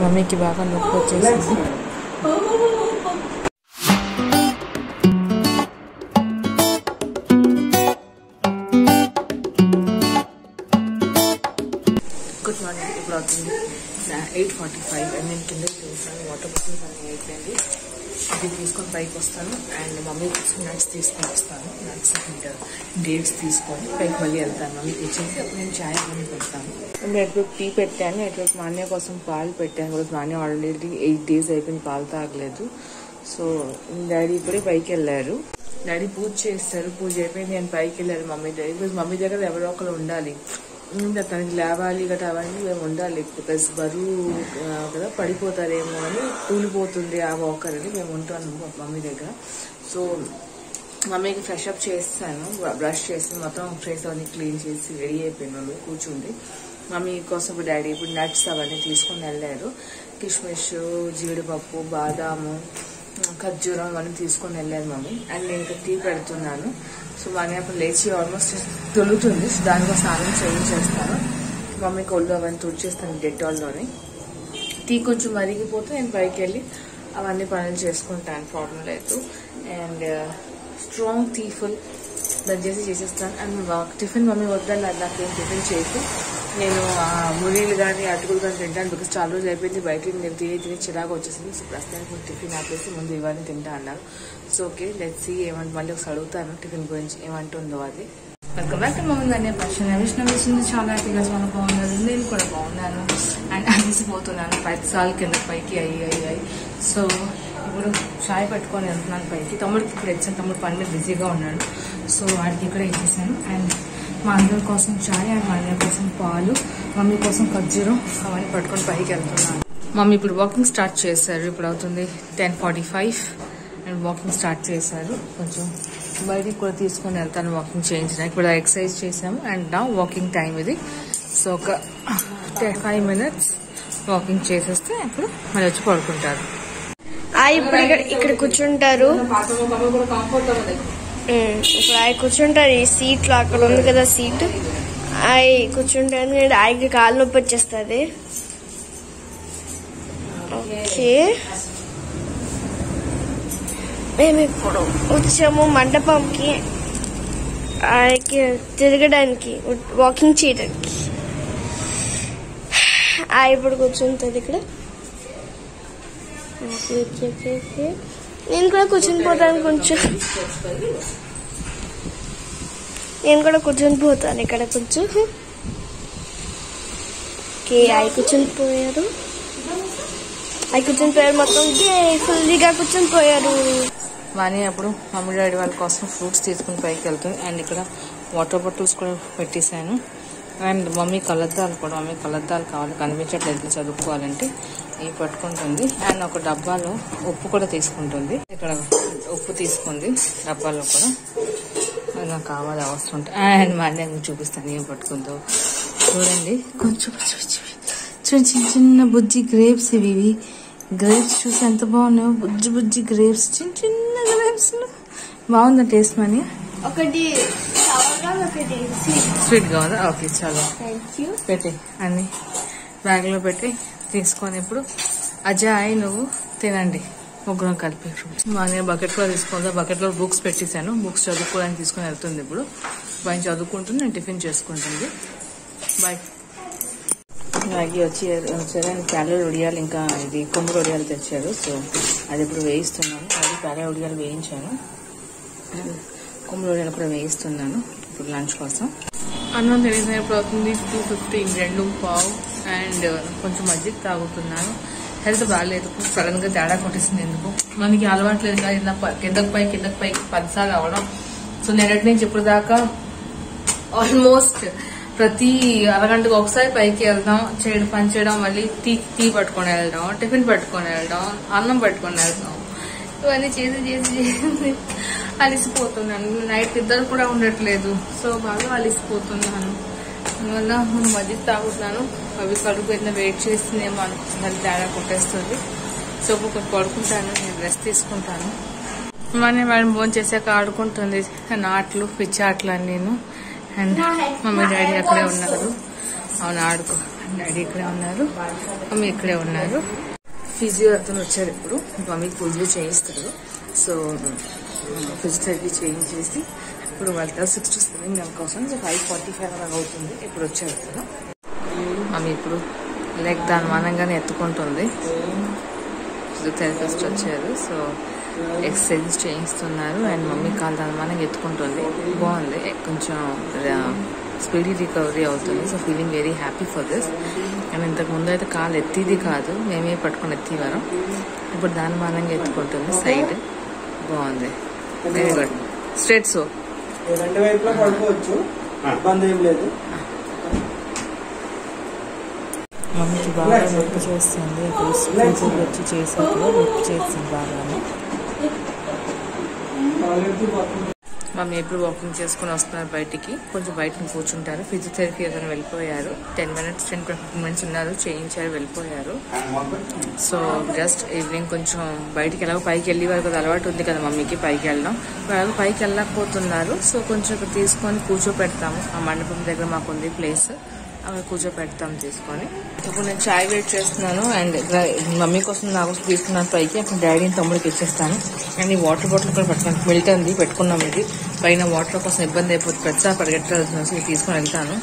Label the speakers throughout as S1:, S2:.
S1: మమ్మీకి బాగా నొప్పి వచ్చేసింది. Good morning. ఇప్పుడు అవుతుంది 8:45 అండ్ నేను కిందకి చూసాను. వాటర్ బాటిల్స్ అన్నీ అయిపోయింది. ఇది తీసుకొని పైకి వస్తాను అండ్ మమ్మీ నట్స్ తీసుకొని వస్తాను. నట్స్ అండ్ డేట్స్ తీసుకొని పైకి మళ్ళీ వెళ్తాను. మమ్మీకి ఇచ్చేసి అప్పుడు నేను చాయ్ మమ్మీ పెడతాను. నేను ఎప్పుడు టీ పెట్టాను, ఎప్పుడు మా అన్నయ్య కోసం పాలు పెట్టాను. ఇప్పుడు మా అన్నయ్య ఆల్రెడీ 8 days అయిపోయింది పాలు తాగలేదు. సో డాడీ ఇప్పుడే పైకి వెళ్ళారు. డాడీ పూజ చేస్తారు. పూజ అయిపోయింది, నేను పైకి వెళ్ళారు మమ్మీ దగ్గర. బికాజ్ మమ్మీ దగ్గర ఎవరో ఒకరు ఉండాలి, తనకి లేవాలి గట్రా అవన్నీ మేము ఉండాలి. బికాజ్ బరువు కదా పడిపోతారేమో అని తూలిపోతుంది ఆ వాకర్ అని మేము ఉంటాను మమ్మీ దగ్గర. సో మమ్మీకి ఫ్రెష్ అప్ చేస్తాను, బ్రష్ చేసి మొత్తం ఫేస్ అవన్నీ క్లీన్ చేసి రెడీ అయిపోయింది. మమ్మీ కూర్చుంది. మమ్మీ కోసం డాడీ ఇప్పుడు నట్స్ అవన్నీ తీసుకొని వెళ్ళారు. కిష్మిష్, జీడిపప్పు, బాదాము, ఖర్జూరం అవన్నీ తీసుకొని వెళ్ళారు మమ్మీ. అండ్ నేను ఇక్కడ టీ పెడుతున్నాను. సో మనీ అప్పుడు లేచి ఆల్మోస్ట్ తొలుతుంది. సో దానికోసం స్నానం చేయించేస్తాను. మమ్మీకి ఒళ్ళు అవన్నీ తుడిచేస్తాను డెటాల్లోని. టీ కొంచెం మరిగిపోతే నేను పైకి వెళ్ళి అవన్నీ పనులు చేసుకుంటాను, ప్రాబ్లం లేదు. అండ్ స్ట్రాంగ్ టీ ఫుల్ దంచేసి చేసేస్తాను. అండ్ టిఫిన్ మమ్మీ వద్దని నాకేం టిఫిన్ చేసి నేను మునీలు కానీ అటుకులు కానీ తింటాను. బికాస్ చాలా రోజులు అయిపోయింది బయట నేను తిని చిరాగా వచ్చేసింది. సో ప్రస్తుతానికి టిఫిన్ ఆపేసి ముందు ఇవన్నీ తింటా అన్నారు. సో ఓకే లెట్స్ సీ ఏమంటే మళ్ళీ ఒకసారి అడుగుతాను టిఫిన్ గురించి ఏమంటుందో అది. వెల్కమ్ బ్యాక్ టు మమ్మీ గారి ప్రశ్న. విష్ణు చాలా హ్యాపీగా చాలా బాగున్నారు, నేను కూడా బాగున్నాను. అండ్ అలిసిపోతున్నాను 5 సార్లు కింద పైకి అయ్యి. సో ఇప్పుడు చాయ్ పెట్టుకొని వెళ్తున్నాను పైకి. తమ్ముడికి ఇప్పుడు ఎగ్జామ్, తమ్ముడు పని మీద బిజీగా ఉన్నాడు. సో వాడికి ఇక్కడ ఇచ్చేసాను. అండ్ మా అందరి కోసం చాయ్ అండ్ మా అన్నయ్య కోసం పాలు, మమ్మీ కోసం ఖర్జూరం అవన్నీ పట్టుకొని పైకి వెళ్తున్నాను. మమ్మీ ఇప్పుడు వాకింగ్ స్టార్ట్ చేశారు. ఇప్పుడు అవుతుంది 10:45 అండ్ వాకింగ్ స్టార్ట్ చేశారు. కొంచెం బయటికి కూడా తీసుకొని వెళ్తాను వాకింగ్ చేయించడానికి. ఇప్పుడు ఎక్సర్సైజ్ చేసాము అండ్ నా వాకింగ్ టైం ఇది. సో ఒక 5 minutes వాకింగ్ చేసేస్తే అప్పుడు మళ్ళీ వచ్చి పడుకుంటారు.
S2: ఇప్పుడు ఇక్కడ కూర్చుంటారు. ఇప్పుడు ఆయన కూర్చుంటారు ఈ సీట్ లో. అక్కడ ఉంది కదా సీట్, అవి కూర్చుంటాను. ఆయనకి కాళ్ళు నొప్పి వచ్చేస్తుంది. ఓకే మేము ఇప్పుడు వచ్చాము మండపంకి, ఆయనకి తిరగడానికి, వాకింగ్ చేయడానికి. ఇప్పుడు కూర్చుంటుంది ఇక్కడ. నేను కూడా కూర్చుని పోతాను, కొంచెం నేను కూడా కూర్చొని పోతాను ఇక్కడ కొంచెం. ఓకే అవి కూర్చొని పోయారు, మొత్తం ఫుల్గా కూర్చొని పోయారు.
S1: వాణి అప్పుడు మమ్మీ డాడీ వాళ్ళ కోసం ఫ్రూట్స్ తీసుకుని పైకి వెళ్తుంది. అండ్ ఇక్కడ వాటర్ బాటిల్స్ కూడా పెట్టేశాను. అండ్ మమ్మీ కలద్దాలు కూడా, మమ్మీ కలద్దాలు కావాలి కనిపించట్లేదు చదువుకోవాలంటే ఇవి పట్టుకుంటుంది. అండ్ ఒక డబ్బాలో ఉప్పు కూడా తీసుకుంటుంది. ఇక్కడ ఉప్పు తీసుకుంది డబ్బాలో కూడా, అది నాకు కావాలి అవసరం ఉంటుంది. అండ్ మా అన్నయ్య చూపిస్తాను ఏం పట్టుకుందో చూడండి. కొంచెం చిన్న చిన్న బుజ్జి గ్రేప్స్ ఇవి గ్రేప్స్ చూసి ఎంత బాగున్నాయో. బుజ్జి గ్రేప్స్, చిన్న గ్రేప్స్. బాగుందా టేస్ట్ మనీ?
S2: ఒకటి
S1: స్వీట్ గా ఉందా? ఓకే చాలా పెట్టి అన్ని బ్యాగ్ లో పెట్టి తీసుకొని ఇప్పుడు అజయ్ నువ్వు తినండి ముగ్గురం కలిపి ఫ్రూట్స్. మా బకెట్ కూడా తీసుకుందా. బకెట్ లో బుక్స్ పెట్టేశాను, బుక్స్ చదువుకోవడానికి తీసుకొని వెళ్తుంది. ఇప్పుడు బాయ్ చదువుకుంటుంది, నేను టిఫిన్ చేసుకుంటుంది. బాయ్. మ్యాగీ వచ్చారు. ప్యాలెడ్ ఉడియాలు ఇంకా ఇది కొమ్ముడు ఉడియాలు తెచ్చారు. సో అది ఇప్పుడు వేయిస్తున్నాను. అది ప్యాలెడ్ ఉడియాలు వేయించాను, కొమ్ముడు ఉడియాలు కూడా వేయిస్తున్నాను ఇప్పుడు లంచ్ కోసం. అన్నం తెలిసిన ఇప్పుడు అవుతుంది 2:50, 2:15 అండ్ కొంచెం మజ్జిగ తాగుతున్నాను. హెల్త్ బాగాలేదు, సడన్ గా తేడా కొట్టేసింది. ఎందుకు మనకి అలవాట్లేదు కదా ఇలా కిందకి పైకి 10 సార్లు అవ్వడం. సో నేనటి నుంచి ఇప్పుడు దాకా ఆల్మోస్ట్ ప్రతి అరగంటకు ఒకసారి పైకి వెళ్దాం, పని చేయడం, మళ్ళీ టీ పట్టుకొని వెళ్ళడం, టిఫిన్ పట్టుకొని వెళ్ళడం, అన్నం పట్టుకొని వెళ్దాం, ఇవన్నీ చేసి అలిసిపోతున్నాను. నైట్ ఇద్దరు కూడా ఉండట్లేదు. సో బాగా అలిసిపోతున్నాను. అందువల్ల నేను మధ్య తాగుతున్నాను. అవి కడుపు ఏదైనా వెయిట్ చేస్తుందేమో అనుకుంటున్నాను, తేడా కొట్టేస్తుంది. సో కొంచెం పడుకుంటాను, నేను రెస్ట్ తీసుకుంటాను. మనీ వాడిని భోజనం చేశాక ఆడుకుంటుంది ఆటలు, పిచ్చి ఆటలు అని నేను. అండ్ మమ్మీ డాడీ అక్కడే ఉన్నారు. అవును ఆడుకో. డాడీ ఇక్కడే ఉన్నారు, మమ్మీ ఇక్కడే ఉన్నారు. ఫిజియో అతను వచ్చారు. ఇప్పుడు మమ్మీకి ఫిజియో చేయిస్తారు. సో ఫిజియోథెరపీ చేయించేసి ఇప్పుడు వెళ్తారు 6 to 7 కోసం. సో 5:45 అలా అవుతుంది. ఇప్పుడు వచ్చారు అతను. మమ్మీ ఇప్పుడు లెగ్ దాని మానంగానే ఎత్తుకుంటుంది. ఫిజియోథెరపిస్ట్ వచ్చారు. సో ఎక్సర్సైజ్ చేయిస్తున్నారు అండ్ మమ్మీ కాలు దాని మానంగా ఎత్తుకుంటుంది. బాగుంది, కొంచెం స్పీడీ రికవరీ అవుతుంది. So feeling very happy for this. And ఇంతకు ముందు అయితే కాలు ఎత్తిది కాదు, మేమే పట్టుకుని ఎత్తివారం. ఇప్పుడు దాని మానంగా ఎత్తుకుంటుంది. సైడ్ బాగుంది, వెరీ గుడ్. స్ట్రేట్ సో
S3: రెండు వైపులా పడుకోవచ్చు, ఇబ్బంది ఏం లేదు.
S1: మమ్మీకి బాగా నొప్పి చేస్తుంది. ఇప్పుడు వచ్చి చేసాక నొప్పి చేస్తుంది బాగానే. మమ్మీ ఎప్పుడు వాకింగ్ చేసుకుని వస్తున్నారు బయటికి. కొంచెం బయట కూర్చుంటారు. ఫిజియోథెరపీ ఏదైనా వెళ్ళిపోయారు. 10 minutes 10-15 minutes ఉన్నారు, చేయించారు, వెళ్ళిపోయారు. సో జస్ట్ ఈవినింగ్ కొంచెం బయటికి ఎలాగో పైకి వెళ్ళి వరకు అలవాటు ఉంది కదా మమ్మీకి పైకి వెళ్ళడం. అలాగే పైకి వెళ్ళకపోతున్నారు. సో కొంచెం ఇక్కడ తీసుకొని కూర్చోపెడతాము. ఆ మండపం దగ్గర మాకు ఉంది ప్లేస్, అక్కడ కూర్చోపెడతాం తీసుకొని. ఇప్పుడు నేను చాయ్ వెయిట్ చేస్తున్నాను అండ్ మమ్మీ కోసం నా కోసం తీసుకున్నాను పైకి. అప్పుడు డాడీని తమ్ముడికి ఇచ్చేస్తాను. అండ్ ఈ వాటర్ బాటిల్ కూడా పెట్టుకున్నాను, మిల్టన్ది పెట్టుకున్నాం. ఇది పైన వాటర్ కోసం ఇబ్బంది అయిపోతుంది, పెద్ద పరిగెట్టాల్సిన. సో తీసుకొని వెళ్తాను.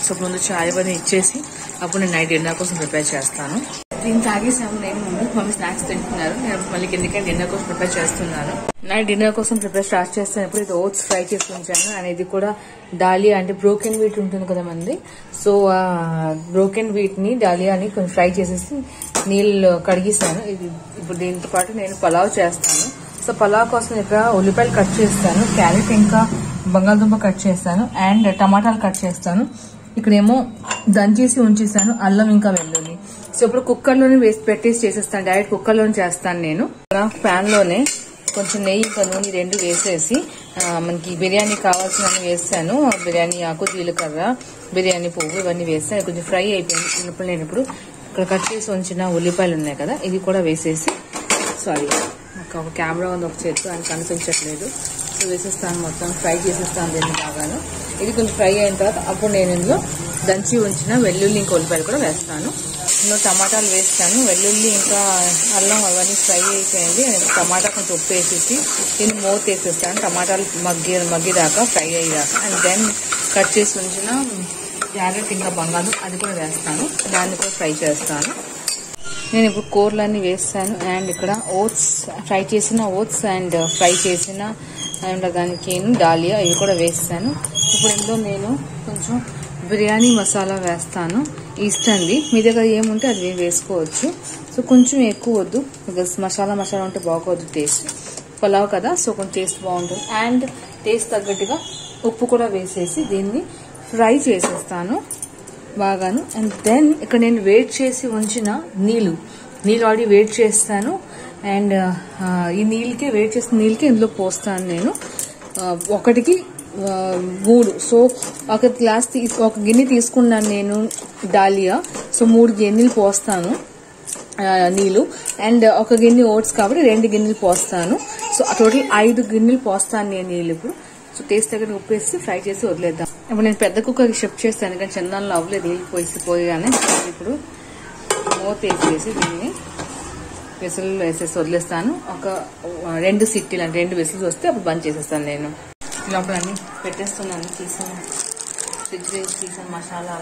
S1: సో ముందు చాయ్ అవన్నీ ఇచ్చేసి అప్పుడు నేను నైట్ డిన్నర్ కోసం ప్రిపేర్ చేస్తాను. దీన్ని తాగేసాము నేను, మమ్మీ స్నాక్స్ తింటున్నారు. నేను మళ్ళీ కిందకి డిన్నర్ కోసం ప్రిపేర్ చేస్తున్నాను. నైట్ డిన్నర్ కోసం ప్రిపేర్ స్టార్ట్ చేస్తాను. ఇప్పుడు ఇది ఓట్స్ ఫ్రై చేసి ఉంచాను. అండ్ ఇది కూడా డాలియా అంటే బ్రోకెన్ వీట్ ఉంటుంది కదా మంది. సో బ్రోకెన్ వీట్ ని డాలియాని కొంచెం ఫ్రై చేసేసి నీళ్ళు కడిగిస్తాను. ఇది ఇప్పుడు దీంతో పాటు నేను పలావ్ చేస్తాను. సో పలావ్ కోసం ఇక్కడ ఉల్లిపాయలు కట్ చేస్తాను, క్యారెట్ ఇంకా బంగాళదుంప కట్ చేస్తాను అండ్ టమాటాలు కట్ చేస్తాను. ఇక్కడేమో దంచేసి ఉంచేసాను అల్లం ఇంకా వెల్లుల్లి. సో ఇప్పుడు కుక్కర్లోనే పెట్టేసి చేసేస్తాను. డైరెక్ట్ కుక్కర్లోనే చేస్తాను నేను. ప్యాన్ లోనే కొంచెం నెయ్యి ఇంకా నూనె 2 వేసేసి మనకి బిర్యానీ కావాల్సినవి వేస్తాను. బిర్యానీ ఆకు, జీలకర్ర, బిర్యానీ పువ్వు ఇవన్నీ వేస్తాను. కొంచెం ఫ్రై అయిపోయింది. ఇప్పుడు నేను ఇప్పుడు ఇక్కడ కట్ చేసి ఉంచిన ఉల్లిపాయలు ఉన్నాయి కదా, ఇది కూడా వేసేసి, సారీ ఒక కెమెరా ఉంది ఒక చేతితో అని కనిపించట్లేదు. సో వేసేస్తాను, మొత్తం ఫ్రై చేసేస్తాను దీన్ని బాగాను. ఇది కొంచెం ఫ్రై అయిన తర్వాత అప్పుడు నేను ఇందులో దంచి ఉంచిన వెల్లుల్లి ఇంకా ఉల్లిపాయలు కూడా వేస్తాను. ఇందులో టమాటాలు వేస్తాను. వెల్లుల్లి ఇంకా అల్లం అవన్నీ ఫ్రై అయిపోయింది. టమాటా కొంచెం ఉప్పు వేసేసి దీన్ని మూత వేసేస్తాను. టమాటాలు మగ్గిదాకా ఫ్రై అయ్యేదాకా. అండ్ దెన్ కట్ చేసి ఉంచిన క్యారెట్ ఇంకా బంగాళదుంప అది కూడా వేస్తాను. దాన్ని కూడా ఫ్రై చేస్తాను. నేను ఇప్పుడు కూరలన్నీ వేస్తాను. అండ్ ఇక్కడ ఓట్స్, ఫ్రై చేసిన ఓట్స్ అండ్ ఫ్రై చేసిన అండ్ దానికి డాలియా ఇవి కూడా వేస్తాను. ఇప్పుడు ఇందులో నేను కొంచెం బిర్యానీ మసాలా వేస్తాను. ఇష్టండి, మీ దగ్గర ఏముంటే అది వేసుకోవచ్చు. సో కొంచెం ఎక్కువ వద్దు, బికాస్ మసాలా ఉంటే బాగోదు టేస్ట్. పలావ్ కదా, సో కొంచెం టేస్ట్ బాగుంటుంది. అండ్ టేస్ట్ తగ్గట్టుగా ఉప్పు కూడా వేసేసి దీన్ని ఫ్రై చేసేస్తాను బాగాను. అండ్ దెన్ ఇక్కడ నేను వేట్ చేసి ఉంచిన నీళ్ళు ఆల్రెడీ వేట్ చేస్తాను. అండ్ ఈ నీళ్ళకి వేట్ చేసిన నీళ్ళకి ఇందులో పోస్తాను నేను. 1కి 3. సో ఒక గ్లాస్ ఒక గిన్నె తీసుకున్నాను నేను డాలియా. సో 3 గిన్నెలు పోస్తాను నీళ్ళు. అండ్ ఒక గిన్నె ఓట్స్ కాబట్టి 2 గిన్నెలు పోస్తాను. సో టోటల్ 5 గిన్నెలు పోస్తాను నేను నీళ్ళు ఇప్పుడు. సో టేస్ట్ దగ్గర ఉప్పు వేసి ఫ్రై చేసి వదిలేద్దాం. ఇప్పుడు నేను పెద్ద కుక్కర్కి షిఫ్ట్ చేస్తాను, కానీ చిన్నాళ్ళు అవ్వలేదు నీళ్ళు పోయిగానే. ఇప్పుడు మూత వేసేసి దీన్ని విసిల్ వేసేసి వదిలేస్తాను. ఒక 2 సిట్టీలు అంటే 2 విసిల్స్ వస్తే అప్పుడు బంద్ చేసేస్తాను. నేను లోపల అన్ని పెట్టేస్తున్నాను, ఫ్రిడ్జ్ తీసిన మసాలా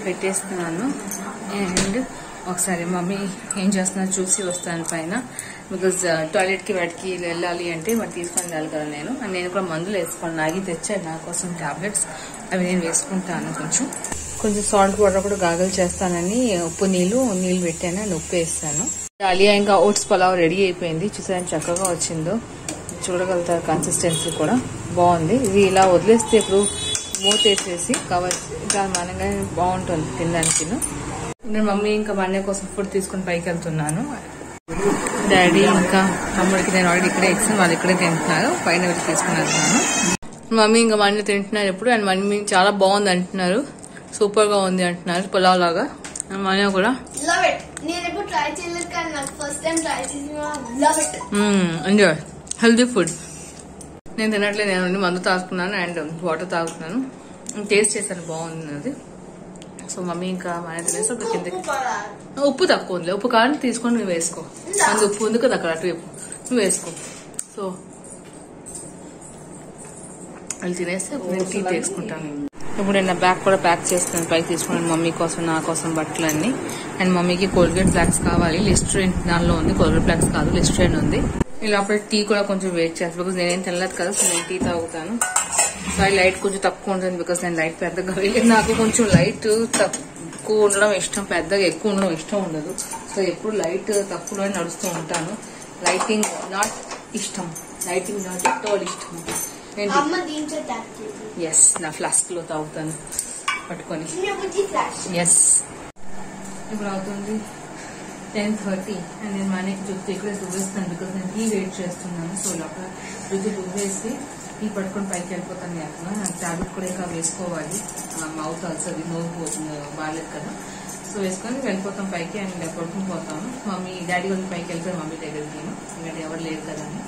S1: పెట్టేస్తున్నాను. అండ్ ఒకసారి మమ్మీ ఏం చేస్తున్నా చూసి వస్తాను పైన, బికాజ్ టాయిలెట్కి వాటికి వెళ్ళాలి అంటే మరి తీసుకొని వెళ్ళాలి కదా నేను. అండ్ నేను కూడా మందులు వేసుకోవాలి, నాగి తెచ్చాను నా కోసం టాబ్లెట్స్, అవి నేను వేసుకుంటాను. కొంచెం సాల్ట్ వాటర్ కూడా గాగల్ చేస్తానని ఉప్పు నీళ్ళు పెట్టాను అండ్ ఉప్పు వేస్తాను. డాలియా ఇంకా ఓట్స్ పలావ్ రెడీ అయిపోయింది. చూసాను చక్కగా వచ్చిందో, చూడగలుగుతారు. కన్సిస్టెన్సీ కూడా బాగుంది. ఇది ఇలా వదిలేస్తే ఇప్పుడు మూత వేసేసి కవర్ దాని మనగానే బాగుంటుంది తినడానికి. నేను మమ్మీ ఇంకా మా అన్నయ్య కోసం ఫుడ్ తీసుకుని పైకి వెళ్తున్నాను. డాడీ ఇంకా తమ్ముడికి నేను ఆల్రెడీ ఇక్కడే ఇచ్చాను, వాళ్ళు ఇక్కడే తింటున్నారు. పైన వెళ్ళి తీసుకుని వెళ్తున్నాను. మమ్మీ ఇంకా మా అన్నయ్య తింటున్నారు ఇప్పుడు. అండ్ మమ్మీ చాలా బాగుంది అంటున్నారు, సూపర్ గా ఉంది అంటున్నారు పులావ్ లాగా. మా అన్నయ్య కూడా ఎంజాయ్ హెల్దీ ఫుడ్. నేను తినట్లేదు, నేను మందు తాగుతున్నాను అండ్ వాటర్ తాగుతున్నాను. టేస్ట్ చేశాను, బాగుంది అది. సో మమ్మీ ఇంకా మన తినేసి ఒక కిందకి ఉప్పు తక్కువ ఉంది. ఉప్పు కావాలని తీసుకొని నువ్వు వేసుకో. అందు ఉప్పు ఉంది కదా అక్కడ అటువైపు, నువ్వు వేసుకో. సో వాళ్ళు తినేస్తే నేను టీ తీసుకుంటాను. ఇప్పుడు నేను బ్యాగ్ కూడా ప్యాక్ చేస్తున్నాను, పైకి తీసుకున్నాను మమ్మీ కోసం, నా కోసం బట్టలన్నీ. అండ్ మమ్మీకి కోల్గేట్ బ్లాక్స్ కావాలి, లిస్ట్రైన్ దానిలో ఉంది, కోల్గేట్ బ్లాక్స్ కాదు లిస్ట్రైన్ ఉంది. ఇలా అప్పుడు టీ కూడా కొంచెం వెయిట్ చేస్తాను, బికాస్ నేనేం తినలేదు కదా, సో నేను టీ తాగుతాను. సో ఈ లైట్ కొంచెం తక్కువ ఉంటుంది, బికాస్ నేను లైట్ పెద్దగా వేయలేదు. నాకు కొంచెం లైట్ తక్కువ ఉండడం ఇష్టం, పెద్దగా ఎక్కువ ఉండడం ఇష్టం ఉండదు. సో ఎప్పుడు లైట్ తక్కువలో నడుస్తూ ఉంటాను. లైటింగ్ నాట్ ఇష్టం, లైటింగ్ నాట్ ఎట్ ఆల్ ఇష్టం. ఎస్, నా ఫ్లాస్క్ లో తాగుతాను పట్టుకొని. ఎస్, ఇప్పుడు అవుతుంది 10:30 అండ్ నేను మనకి జుట్టు ఇక్కడ దువ్వేస్తాను, బికాస్ నేను టీ వెయిట్ చేస్తున్నాను. సో లోపల జుట్టు దువ్వేసి టీ పట్టుకొని పైకి వెళ్ళిపోతాను. నాకు టాబ్లెట్ కూడా ఇంకా వేసుకోవాలి, మౌత్ అల్సర్ నోరు బాగాలేదు కదా. సో వేసుకొని వెళ్ళిపోతాం పైకి అండ్ పడుకుని పోతాము. మమ్మీ డాడీ వాళ్ళు పైకి వెళ్ళిపోయి మమ్మీ దగ్గరికి, ఎందుకంటే ఎవరు లేరు కదా అని.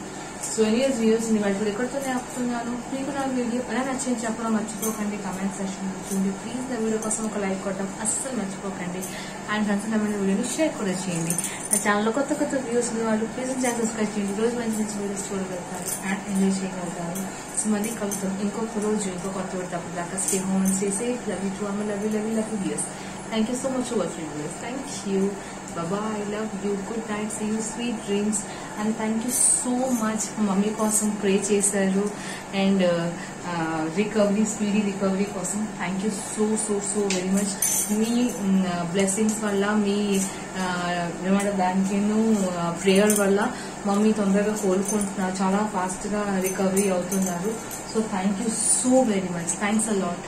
S1: సో ఎనీవేస్ వ్యూస్ ని వాళ్ళు ఎక్కడితోనే ఆపుతున్నాను. మీకు నా వీడియో ఎలా నచ్చింది చెప్పడం మర్చిపోకండి, కమెంట్ సెక్షన్ చూడండి. ప్లీజ్ నా వీడియో కోసం ఒక లైక్ కొట్టడం అస్సలు మర్చిపోకండి. అండ్ ఫ్రెండ్స్ నా వీడియోని షేర్ కూడా చేయండి. నా ఛానల్లో కొత్త కొత్త వ్యూస్ ఉన్న వాళ్ళు ప్లీజ్ ఛానల్ సబ్స్క్రైబ్ చేయండి. రోజు మంచి మంచి వీడియోస్ చూడగలుగుతారు అండ్ ఎంజాయ్ చేయగలుగుతారు. సో మళ్ళీ కలుగుతాం ఇంకొక రోజు ఇంకో కొత్త వీడియో దాకా. Stay home and stay safe. Love you to అమ్మ, love you views. Thank you so much for watching this. Thank you. Bye-bye. I love you. Good night. See you. Sweet dreams. And thank you so much. Mummy kosam pray chesaru and recovery, speedy recovery kosam. Thank you so very much. Me blessings valla, me remember danikinu prayer valla mummy tondaraga కోలుకుంటున్నారు, చాలా fast గా recovery అవుతున్నారు. So thank you so very much. Thanks a lot.